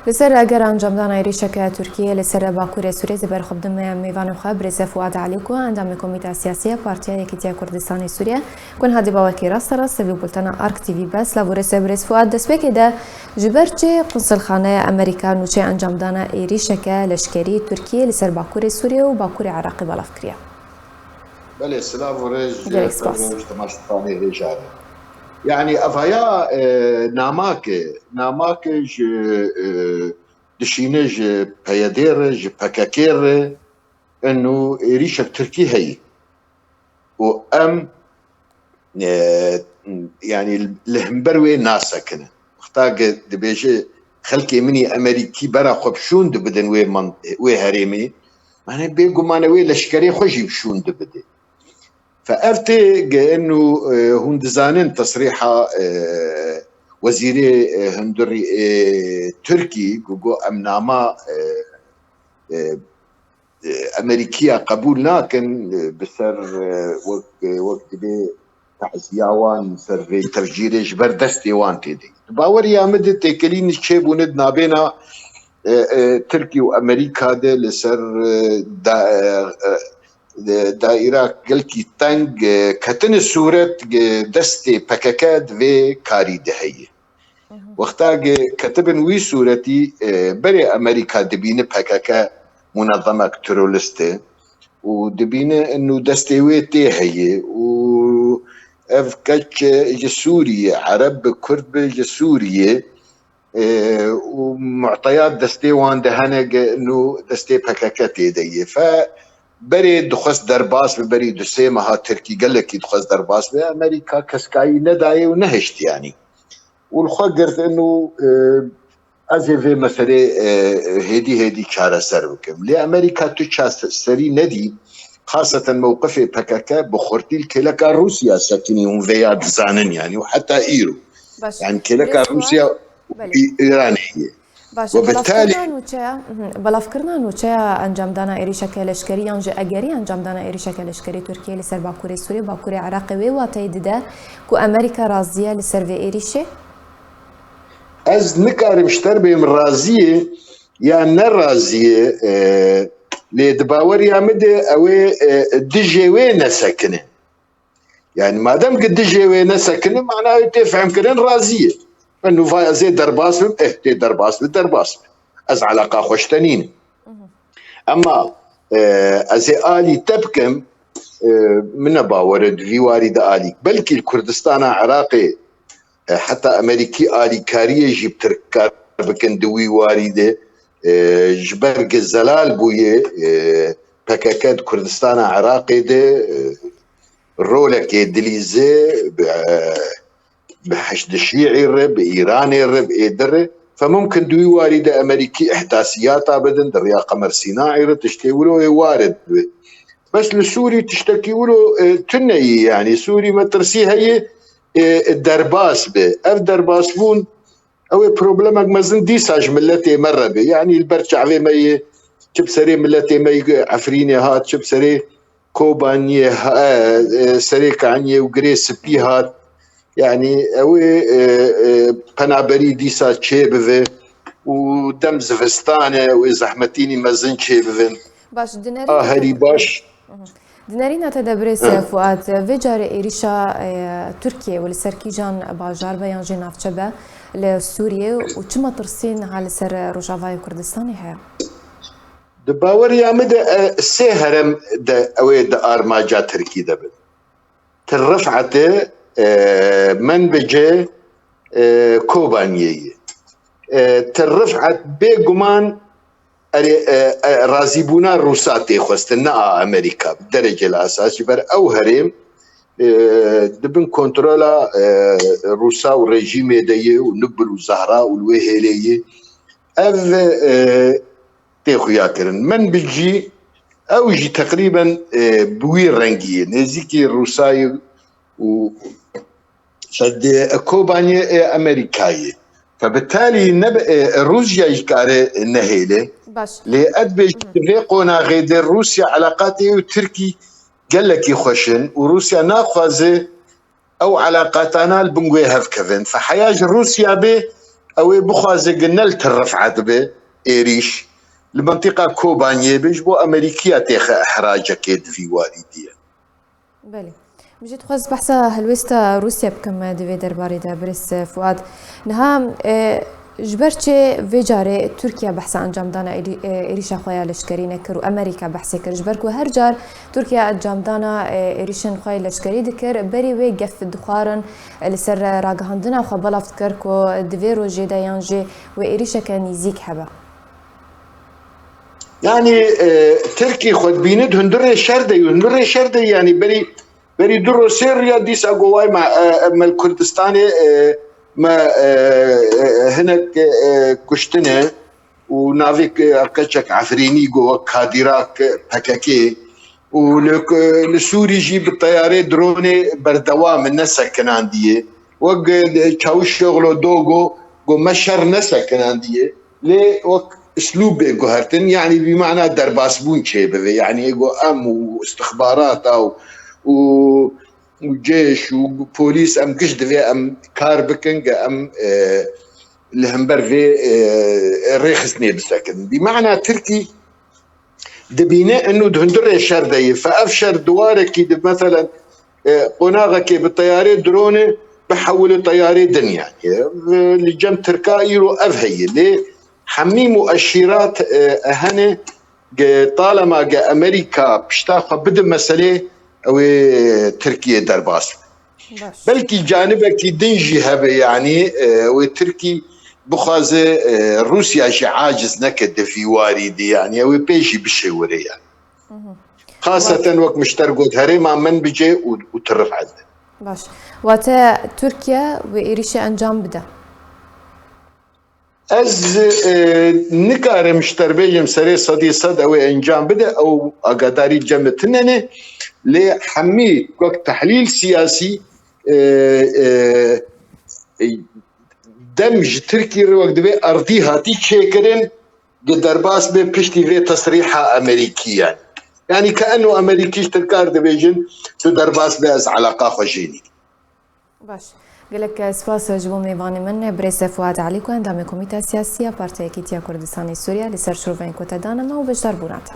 لسر اگر انجام دادن ایریشک ترکیه لسر باکوری سوریه زبر خود میوان خبر فؤاد علیکو اندام کمیته سیاسی پارتی یکیتی کردستان سوریه کن هدی باوکی راست وی بولتن آرک تی وی بس لورس برس فؤاد دست بکیده جبرچه قنصلخانه امریکا نوچه انجام دادن ایریشک لشکری ترکیه لسر باکوری سوریه و باکوری عراقی بالاف کریه. بله سلام ورج برنامج تماشاطاني هجاري يعني افايا ناماك دشينج بيادير بكاكير انه ريشك تركي هي وام يعني الهمبروي ناسا كنا اختاق دبيجي خلكي مني امريكي برا خبشون دبدن وي هريمي معناها بيقو مانوي لشكري خوشي بشون دبدن فأفتي إنه هندزانين تصريحة وزيري هندري تركي جو أمناما أمريكية قبول لكن بسر وقت دي تعزياوان سر تفجيري جبر دستي وان تيدي باوري يا مد تكلين الشيب وندنا بينا تركي وأمريكا دي لسر دائرة قلكي تنگ كتن صورت دستي بكاكاد في كاري دهية وقتا كتبن وي صورتي بري أمريكا دبين بكاكا منظمة ترولستي ودبين انه دستي وي تهية و افكتش جسورية عرب كرد جسورية ومعطيات دستي وان دهنه انه دستي بكاكا تيدية ف بري دخص درباس بري دسيمة ها تركي قال لك يدخص درباس بأمريكا كسكاي نداي ونهشت يعني والخقرت انه ازي في مسألة هدي شارة سربكم لأمريكا تشا سري ندي خاصة موقف بكاكا بخورتي الكلكا روسيا ساكنين فيا دزانن يعني وحتى ايرو يعني كلكا روسيا ايران هي وبالتالي بلافكرنا نوچه انجام دانا ایریشک لشکری انج اگری انجام دانا ایریشک لشکری ترکیه لسر باکوری سوریه باکوری عراق و واتید ده کو امریکا راضیه لسر و ایریشه از نکارمشتر بیم راضیه یا نراضیه لدباوري عمد او دجوي نسكنه يعني ما دام قد دجوي نسكنه معناه تفهم كرن راضيه انه فاي زي درباس تي درباس از علاقه خوشتنين اما ازي الي تبكم من باورد في وارد الي بلكي الكردستان عراقي حتى امريكي الي كاريه جيب تركار بكندوي وارده جبرق الزلال بويه بكاكاد كردستان عراقي ده رولك دليزي بحشد الشيعي الرب ايراني الرب ايدر فممكن دوي واردة امريكي احداثيات ابدا دريا قمر صناعي تشتكي له وارد بس لسوري تشتكي له تني يعني سوري ما ترسي هي الدرباس به اف درباس بون او بروبلمك مازن ديساج ملتي مره به يعني البرشع في مي شبسري ملتي مي عفريني هات شبسري كوباني سري كعني وجريس بي هات يعني اوي بنابري ديسا تشيبه ودم زفستانه وزحمتيني مازن تشيبه باش ديناري هري باش دينارينا تدبرس فؤاد في جار إيريشا تركيا والسركيجان باجار بيان جناف شبه لسوريا وكما ترسين على سر روجافاي كردستاني هي دباوري عمد السهرم دا اوي دا ارماجا تركي دبل ترفعته من بجي كوبانيي ترفعت بيقمان رازيبونا روساتي خوستنا امريكا بالدرجه الاساسيه بر او هرم دبن كنترولا روسا وريجيم دي ونبل وزهراء والوهيليه اف تيخويا كرن من بيجي او يجي تقريبا بوي رنجي نزيكي روساي و شد كوباني امريكاي فبالتالي روسيا يكاري النهيله لأدبج تفريقنا غير روسيا علاقاته وتركي قال لك يخشن وروسيا ناخذ او علاقاتنا البنغوي هف كفن فحياج روسيا به او بخوازي قلنا الترفعت به ايريش المنطقه كوبانيه بيج بو امريكيه تاخ احراجه كيد في والديه. بله بجد خواست بحثا هلوستا روسيا بكم دوی درباره دا برس فؤاد نها جبرچه ویجاره ترکیه بحث انجام دانا ایریشا خواه لشکری نکر و امریکا بحث کر جبرکو هر جار ترکیه انجام دانا ایریشن خواه لشکری دکر بری وی گف دخوارن لسر راگهاندنا خواه بلافت کر که دوی روژه دا یانجه و ایریشا که نیزیک حبا يعني تركي خد بيند هندر شردي يعني بري درو سيريا ديس اقواي مع الكردستاني ما هناك كشتنا ونافيك اركشك عفريني جو كاديراك بكاكي والسوري جيب الطيارات دروني بردوام الناس كان عندي وق تشاوش شغلو دوغو جو مشر نسا كان عندي ليه وق اسلوب جوهرتن يعني بمعنى درباسبون شيء يعني جو ام واستخبارات او وجيش وبوليس ام قشد في ام كاربكنج ام الهمبر في ريخسني بسكن بمعنى تركي دبينا انه دهندر شردي فافشر دوارك مثلا قناغك بالطيارات درونه بحولوا طيارات دنيا اللي جنب تركايرو افهي ليه حمي مؤشرات اهنه طالما جا امريكا بشتاقه بدا مساله او تركيا درباس بلكي جانبك دنجي هبه يعني وتركي بخازه روسيا شي عاجز نكد في واردي يعني او بيجي بالشوريه يعني خاصه وقت مشترقوت هريما من بيجي وترف عدل باش واتا تركيا وإيريشا انجام بدا از نكار مشتربيم سري صدي صد او انجام بدا او اقداري جمتنني لحمي وقت تحليل سياسي دمج تركي وقت بي ارضي هاتي تشيكرن درباس بي بشتي في تصريحة امريكية يعني كأنه امريكيش تركار دبيجن تو درباس بي از علاقة خجيني باش قالك سپاس جبو میوانی من بريس فؤاد عليكو اندام كوميتا سياسية بارتي كيتيا كردستاني سوريا لسر شروفين كوتا دانما و بجدار بوناتا